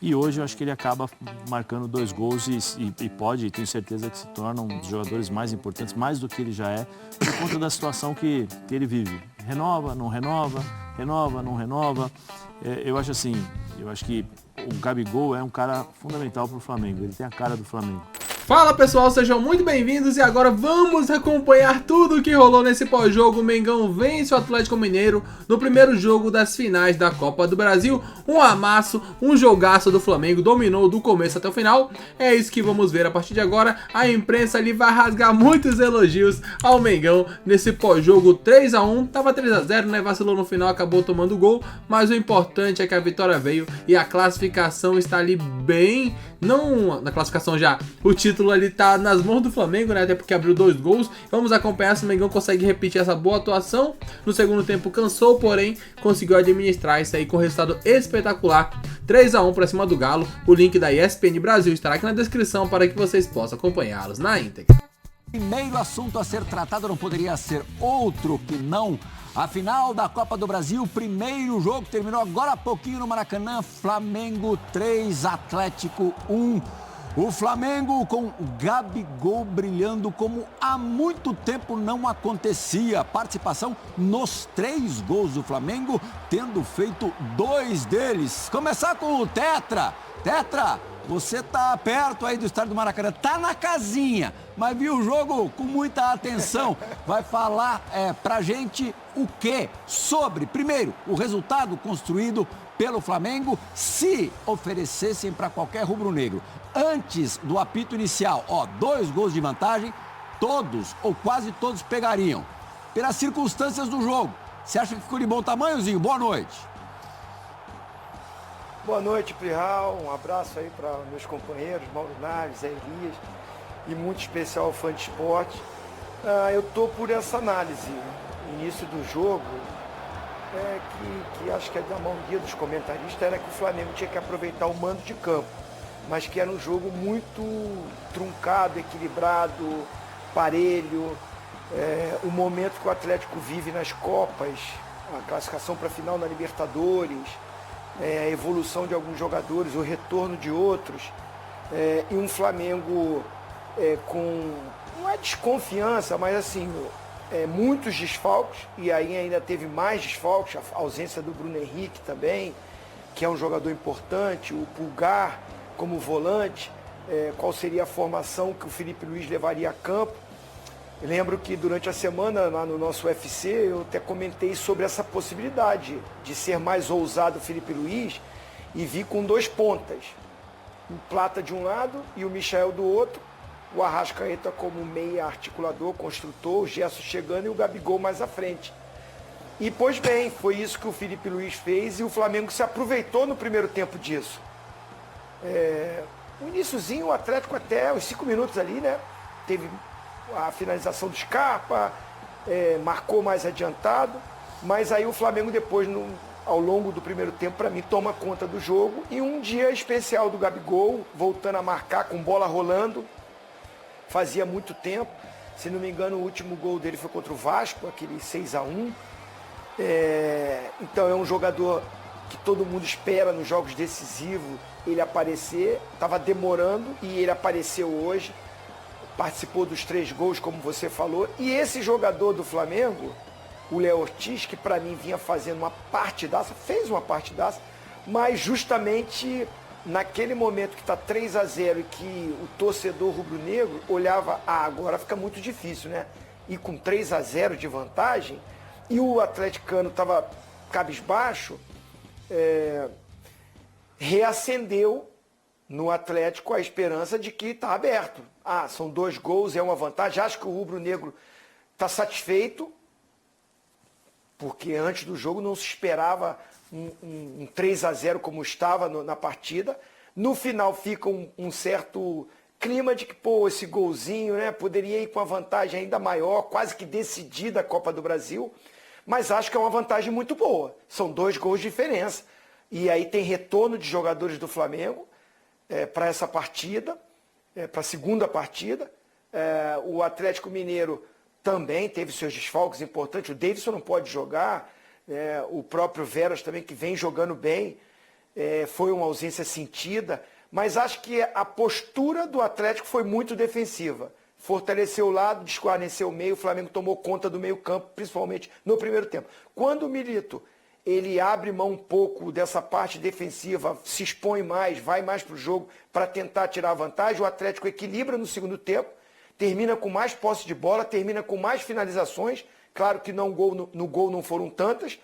E hoje eu acho que ele acaba marcando 2 gols e pode, tenho certeza que se torna um dos jogadores mais importantes, mais do que ele já é, por conta da situação que ele vive. Renova, não renova, renova, não renova. Eu acho assim, eu acho que o Gabigol é um cara fundamental para o Flamengo, ele tem a cara do Flamengo. Fala pessoal, sejam muito bem-vindos e agora vamos acompanhar tudo o que rolou nesse pós-jogo. O Mengão vence o Atlético Mineiro no primeiro jogo das finais da Copa do Brasil. Um amasso, um jogaço do Flamengo, dominou do começo até o final. É isso que vamos ver a partir de agora. A imprensa ali vai rasgar muitos elogios ao Mengão nesse pós-jogo 3-1. Tava 3-0, né? Vacilou no final, acabou tomando gol. Mas o importante é que a vitória veio e a classificação está ali bem... Não na classificação já, o título ali tá nas mãos do Flamengo, né? Até porque abriu 2 gols. Vamos acompanhar se o Mengão consegue repetir essa boa atuação. No segundo tempo cansou, porém conseguiu administrar isso aí com resultado espetacular. 3-1 pra cima do Galo. O link da ESPN Brasil estará aqui na descrição para que vocês possam acompanhá-los na íntegra. Primeiro assunto a ser tratado não poderia ser outro que não a final da Copa do Brasil. Primeiro jogo terminou agora há pouquinho no Maracanã. Flamengo 3, Atlético 1. O Flamengo com o Gabigol brilhando como há muito tempo não acontecia. Participação nos 3 gols do Flamengo, tendo feito 2 deles. Começar com o Tetra. Tetra, você tá perto aí do estádio do Maracanã, tá na casinha, mas viu o jogo com muita atenção. Vai falar pra gente o quê? Sobre, primeiro, o resultado construído pelo Flamengo, se oferecessem para qualquer rubro-negro. Antes do apito inicial, 2 gols de vantagem, todos ou quase todos pegariam. Pelas circunstâncias do jogo, você acha que ficou de bom tamanhozinho? Boa noite. Boa noite, Plihal. Um abraço aí para meus companheiros, Mauro Naves, Zé Elias, e muito especial ao fã de esporte. Eu tô por essa análise. Início do jogo, que acho que é da maioria dos comentaristas, era que o Flamengo tinha que aproveitar o mando de campo, mas que era um jogo muito truncado, equilibrado, parelho. O momento que o Atlético vive nas Copas, a classificação para a final na Libertadores, a evolução de alguns jogadores, o retorno de outros, e um Flamengo com, não é desconfiança, mas assim, muitos desfalques, e aí ainda teve mais desfalques, a ausência do Bruno Henrique também, que é um jogador importante, o Pulgar como volante, qual seria a formação que o Felipe Luiz levaria a campo. Eu lembro que durante a semana, lá no nosso UFC, eu até comentei sobre essa possibilidade de ser mais ousado o Felipe Luiz e vir com 2 pontas. O Plata de um lado e o Michael do outro. O Arrascaeta como meia articulador, construtor, o Gerson chegando e o Gabigol mais à frente. E, pois bem, foi isso que o Felipe Luiz fez e o Flamengo se aproveitou no primeiro tempo disso. O iniciozinho, o Atlético até os 5 minutos ali, né? Teve a finalização do Scarpa, marcou mais adiantado, mas aí o Flamengo depois, ao longo do primeiro tempo, para mim, toma conta do jogo, e um dia especial do Gabigol, voltando a marcar com bola rolando, fazia muito tempo, se não me engano o último gol dele foi contra o Vasco, aquele 6-1, então é um jogador que todo mundo espera nos jogos decisivos, ele aparecer, estava demorando e ele apareceu hoje, participou dos 3 gols, como você falou. E esse jogador do Flamengo, o Léo Ortiz, que para mim vinha fazendo uma partidaça, fez uma partidaça, mas justamente naquele momento que está 3-0 e que o torcedor rubro-negro olhava, agora fica muito difícil, né? E com 3-0 de vantagem, e o atleticano estava cabisbaixo, reacendeu no Atlético a esperança de que está aberto. São 2 gols, é uma vantagem. Acho que o rubro-negro está satisfeito, porque antes do jogo não se esperava um 3-0 como estava na partida. No final fica um certo clima de que, esse golzinho, né, poderia ir com a vantagem ainda maior, quase que decidida a Copa do Brasil, mas acho que é uma vantagem muito boa. São 2 gols de diferença. E aí tem retorno de jogadores do Flamengo para essa partida, para a segunda partida. O Atlético Mineiro também teve seus desfalques importantes. O Davidson não pode jogar, o próprio Veras também, que vem jogando bem. foi uma ausência sentida, mas acho que a postura do Atlético foi muito defensiva. Fortaleceu o lado, desguarneceu o meio, o Flamengo tomou conta do meio campo, principalmente no primeiro tempo. Quando o Milito ele abre mão um pouco dessa parte defensiva, se expõe mais, vai mais para o jogo para tentar tirar a vantagem, o Atlético equilibra no segundo tempo, termina com mais posse de bola, termina com mais finalizações. Claro que no gol não foram tantas,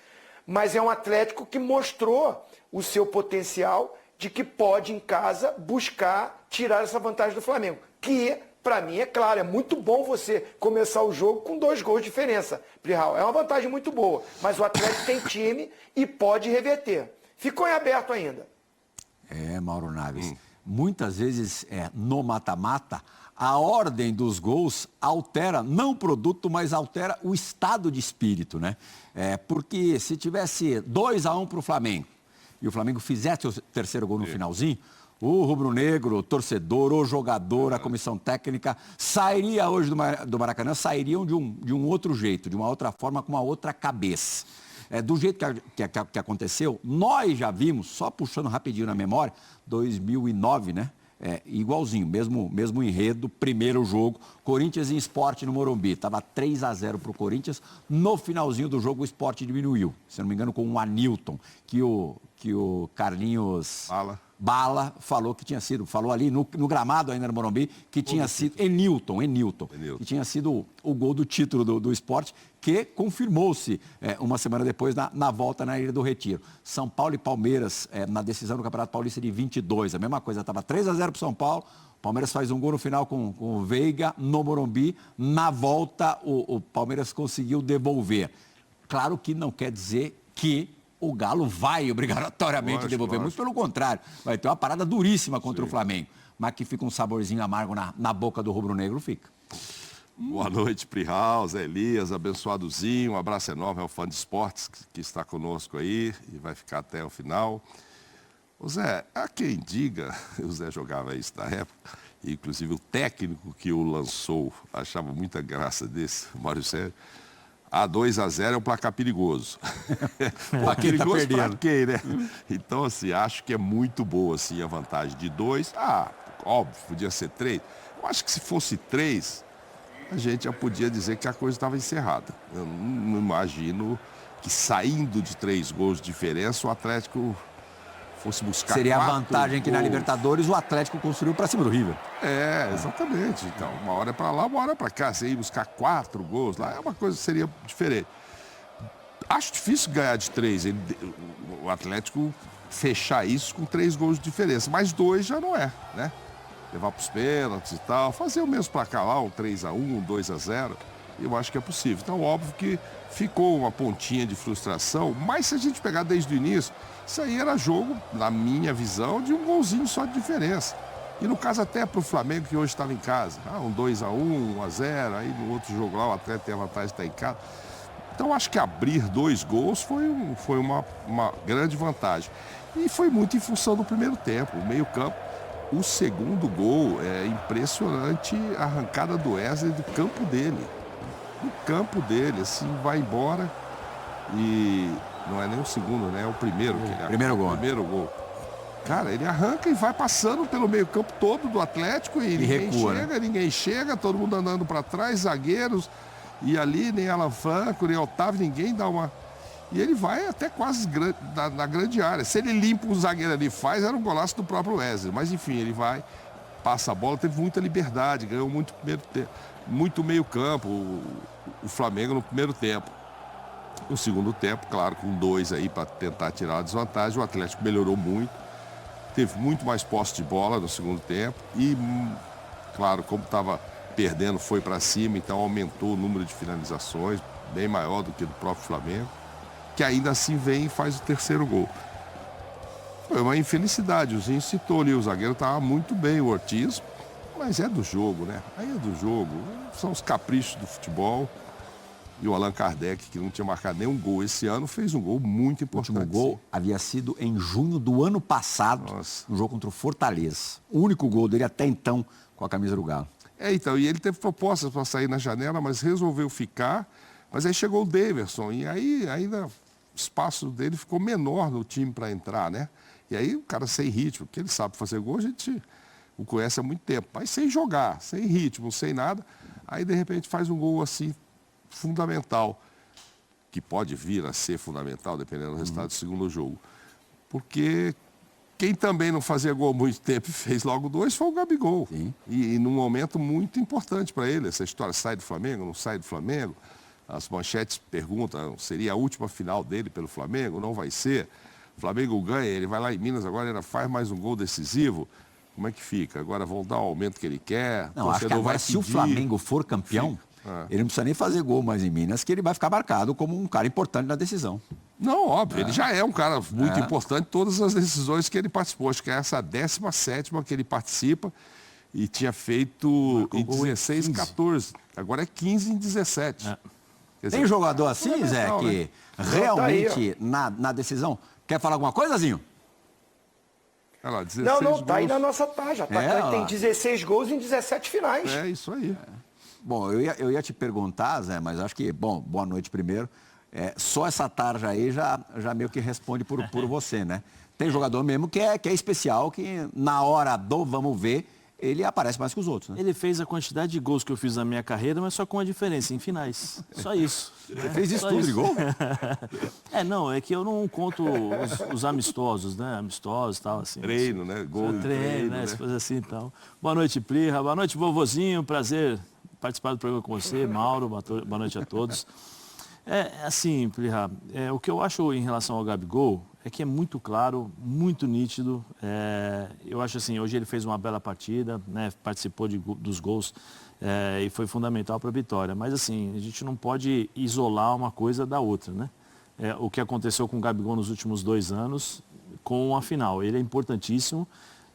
mas é um Atlético que mostrou o seu potencial de que pode, em casa, buscar tirar essa vantagem do Flamengo. Que, para mim, é claro, é muito bom você começar o jogo com 2 gols de diferença. Plihal, é uma vantagem muito boa, mas o Atlético tem time e pode reverter. Ficou em aberto ainda. Mauro Naves. Muitas vezes, no mata-mata, a ordem dos gols altera, não o produto, mas altera o estado de espírito, né? Porque se tivesse 2-1 para o Flamengo, e o Flamengo fizesse o terceiro gol no finalzinho, o rubro-negro, o torcedor, o jogador, a comissão técnica, sairia hoje do Maracanã, sairiam de um outro jeito, de uma outra forma, com uma outra cabeça. Do jeito que aconteceu, nós já vimos, só puxando rapidinho na memória, 2009, né? Igualzinho, mesmo enredo, primeiro jogo, Corinthians e Sport no Morumbi. Estava 3-0 para o Corinthians. No finalzinho do jogo, o Sport diminuiu. Se não me engano, com o Anilton, que o Carlinhos Bala falou que tinha sido, falou ali no gramado ainda no Morumbi, que tinha sido Enilton, que tinha sido o gol do título do Sport, que confirmou-se uma semana depois na volta na Ilha do Retiro. São Paulo e Palmeiras, na decisão do Campeonato Paulista de 22, a mesma coisa, estava 3-0 para o São Paulo, o Palmeiras faz um gol no final com o Veiga no Morumbi, na volta o Palmeiras conseguiu devolver. Claro que não quer dizer que o Galo vai obrigatoriamente devolver, muito pelo contrário, vai ter uma parada duríssima contra o Flamengo, mas que fica um saborzinho amargo na boca do rubro-negro, fica. Boa noite, Plihal, Zé Elias, abençoadozinho, um abraço enorme ao fã de esportes que está conosco aí e vai ficar até o final. O Zé, há quem diga, o Zé jogava isso na época, e inclusive o técnico que o lançou achava muita graça desse, o Mário Sérgio, 2-0 é um placar perigoso. Perigoso pra quem, né? Então, assim, acho que é muito boa, assim, a vantagem de 2. Óbvio, podia ser 3. Eu acho que se fosse 3, a gente já podia dizer que a coisa estava encerrada. Eu não imagino que saindo de 3 gols de diferença, o Atlético fosse buscar 4 Seria a vantagem que na gols. Libertadores o Atlético construiu para cima do River. Exatamente. Então, uma hora é para lá, uma hora é para cá. Você ir buscar 4 gols lá, é uma coisa que seria diferente. Acho difícil ganhar de 3. O Atlético fechar isso com 3 gols de diferença. Mas 2 já não é, né? Levar para os pênaltis e tal. Fazer o mesmo placar lá, um 3-1, um 2-0. Eu acho que é possível. Então, óbvio que ficou uma pontinha de frustração. Mas se a gente pegar desde o início, isso aí era jogo, na minha visão, de um golzinho só de diferença. E no caso até para o Flamengo, que hoje estava em casa. Um 2-1, 1-0, aí no outro jogo lá o Atlético tem a vantagem de estar em casa. Então acho que abrir 2 gols foi uma grande vantagem. E foi muito em função do primeiro tempo, o meio campo. O segundo gol é impressionante, a arrancada do Wesley do campo dele. Do campo dele, assim, vai embora e... Não é nem o segundo, né? É o primeiro. Primeiro gol. Primeiro gol. Cara, ele arranca e vai passando pelo meio campo todo do Atlético e ninguém recua, chega, né? Ninguém chega, todo mundo andando para trás, zagueiros. E ali nem Alan Franco, nem Otávio, ninguém dá uma... E ele vai até quase na grande área. Se ele limpa o zagueiro ali faz, era um golaço do próprio Wesley. Mas enfim, ele vai, passa a bola, teve muita liberdade, ganhou muito meio campo o Flamengo no primeiro tempo. No segundo tempo, claro, com 2 aí para tentar tirar a desvantagem, o Atlético melhorou muito, teve muito mais posse de bola no segundo tempo e, claro, como estava perdendo, foi para cima, então aumentou o número de finalizações, bem maior do que do próprio Flamengo, que ainda assim vem e faz o terceiro gol. Foi uma infelicidade, o Zinho citou ali, o zagueiro estava muito bem, o Ortiz, mas é do jogo, né? Aí é do jogo, são os caprichos do futebol. E o Allan Kardec, que não tinha marcado nenhum gol esse ano, fez um gol muito importante. O último gol havia sido em junho do ano passado, no jogo contra o Fortaleza. O único gol dele até então com a camisa do Galo. Então, e ele teve propostas para sair na janela, mas resolveu ficar. Mas aí chegou o Daverson, e aí ainda o espaço dele ficou menor no time para entrar, né? E aí o cara sem ritmo, porque ele sabe fazer gol, a gente o conhece há muito tempo. Mas sem jogar, sem ritmo, sem nada, aí de repente faz um gol assim fundamental, que pode vir a ser fundamental, dependendo do resultado do segundo jogo. Porque quem também não fazia gol há muito tempo e fez logo 2 foi o Gabigol. E num momento muito importante para ele, essa história, sai do Flamengo, não sai do Flamengo. As manchetes perguntam, seria a última final dele pelo Flamengo? Não vai ser. O Flamengo ganha, ele vai lá em Minas, agora ele faz mais um gol decisivo. Como é que fica? Agora vão dar o aumento que ele quer. Não, acho que agora se o Flamengo for campeão, ele não precisa nem fazer gol mais em Minas, que ele vai ficar marcado como um cara importante na decisão. Não, óbvio, ele já é um cara muito importante em todas as decisões que ele participou. Acho que é essa 17ª que ele participa e tinha feito em 16, 14. Agora é 15 em 17. Quer dizer, tem jogador assim, Zé, que realmente na decisão... Quer falar alguma coisa, Zinho? Olha lá, 16 Não, gols. tá aí na nossa página. Tem 16 gols em 17 finais. É isso aí. Bom, eu ia te perguntar, Zé, mas acho que, bom, boa noite primeiro. Só essa tarja aí já meio que responde por você, né? Tem jogador mesmo que é especial, que na hora do vamos ver, ele aparece mais que os outros, né? Ele fez a quantidade de gols que eu fiz na minha carreira, mas só com a diferença, em finais. Só isso. Você fez isso tudo de gol? Não, é que eu não conto os amistosos, né? Amistosos e tal, assim. Treino, né? Gol de treino, né? Essas coisas assim, então. Boa noite, Plirra. Boa noite, vovozinho. Prazer participar do programa com você. Mauro, boa noite a todos. Assim, Plirra, o que eu acho em relação ao Gabigol é que é muito claro, muito nítido. Eu acho assim, hoje ele fez uma bela partida, né? Participou dos gols e foi fundamental para a vitória. Mas assim, a gente não pode isolar uma coisa da outra, né? O que aconteceu com o Gabigol nos últimos 2 anos com a final. Ele é importantíssimo,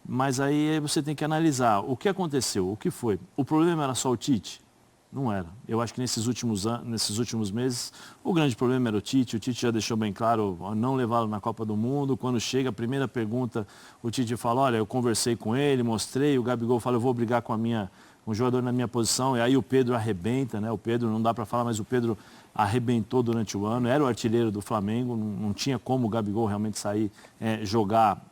mas aí você tem que analisar o que aconteceu, o que foi. O problema era só o Tite? Não era. Eu acho que nesses últimos meses, o grande problema era o Tite. O Tite já deixou bem claro não levá-lo na Copa do Mundo. Quando chega a primeira pergunta, o Tite fala, olha, eu conversei com ele, mostrei. O Gabigol fala, eu vou brigar com um jogador na minha posição. E aí o Pedro arrebenta, né? O Pedro, não dá para falar, mas o Pedro arrebentou durante o ano. Era o artilheiro do Flamengo. Não tinha como o Gabigol realmente sair, jogar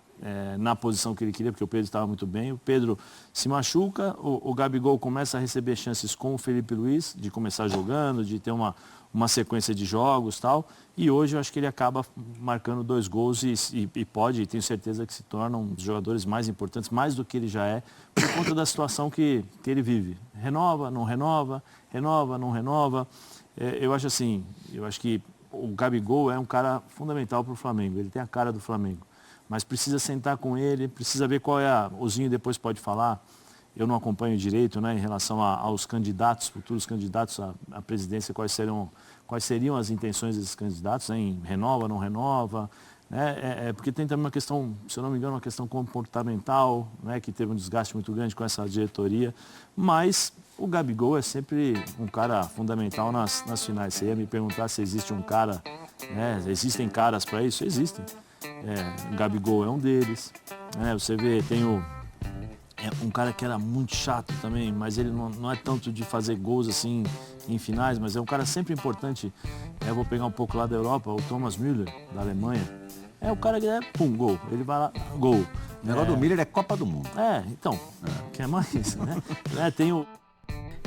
na posição que ele queria, porque o Pedro estava muito bem. O Pedro se machuca, o Gabigol começa a receber chances com o Felipe Luiz, de começar jogando, de ter uma sequência de jogos e tal. E hoje eu acho que ele acaba marcando 2 gols e pode, tenho certeza que se torna um dos jogadores mais importantes, mais do que ele já é, por conta da situação que ele vive. Renova, não renova, renova, não renova. Eu acho assim, eu acho que o Gabigol é um cara fundamental para o Flamengo, ele tem a cara do Flamengo. Mas precisa sentar com ele, precisa ver qual é o Zinho depois pode falar. Eu não acompanho direito, né, em relação aos candidatos, futuros candidatos à presidência, quais seriam as intenções desses candidatos, né, em renova, não renova. Né, porque tem também uma questão, se eu não me engano, uma questão comportamental, né, que teve um desgaste muito grande com essa diretoria. Mas o Gabigol é sempre um cara fundamental nas finais. Você ia me perguntar se existe um cara, né, existem caras para isso? Existem. O Gabigol é um deles. Você vê, tem um cara que era muito chato também, mas ele não é tanto de fazer gols assim em finais, mas é um cara sempre importante. Eu vou pegar um pouco lá da Europa, o Thomas Müller, da Alemanha. O cara que pum, gol. Ele vai lá, gol. O negócio do Müller é Copa do Mundo. Então, quer mais, né? Tem o...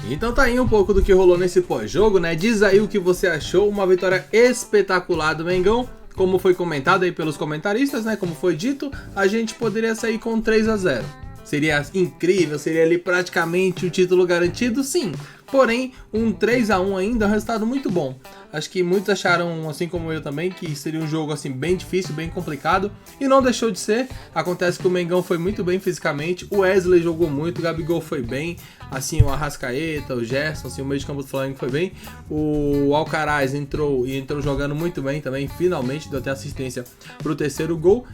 Então tá aí um pouco do que rolou nesse pós-jogo, né? Diz aí o que você achou, uma vitória espetacular do Mengão. Como foi comentado aí pelos comentaristas, né? Como foi dito, a gente poderia sair com 3-0. Seria incrível, seria ali praticamente o título garantido, sim. Porém, um 3-1 ainda é um resultado muito bom. Acho que muitos acharam, assim como eu também, que seria um jogo assim bem difícil, bem complicado. E não deixou de ser. Acontece que o Mengão foi muito bem fisicamente. O Wesley jogou muito, o Gabigol foi bem. Assim, o Arrascaeta, o Gerson, assim, o meio de campo do Flamengo foi bem. O Alcaraz entrou jogando muito bem também. Finalmente deu até assistência pro 3º gol.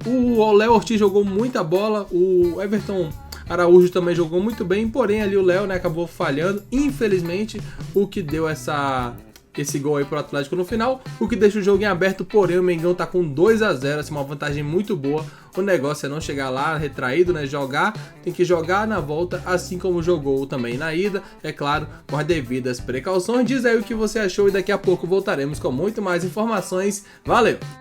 O Léo Ortiz jogou muita bola. O Everton Araújo também jogou muito bem, porém ali o Léo, né, acabou falhando, infelizmente, o que deu esse gol aí pro Atlético no final, o que deixa o jogo em aberto, porém o Mengão tá com 2-0, assim, uma vantagem muito boa. O negócio é não chegar lá retraído, né, tem que jogar na volta, assim como jogou também na ida, é claro, com as devidas precauções. Diz aí o que você achou e daqui a pouco voltaremos com muito mais informações. Valeu!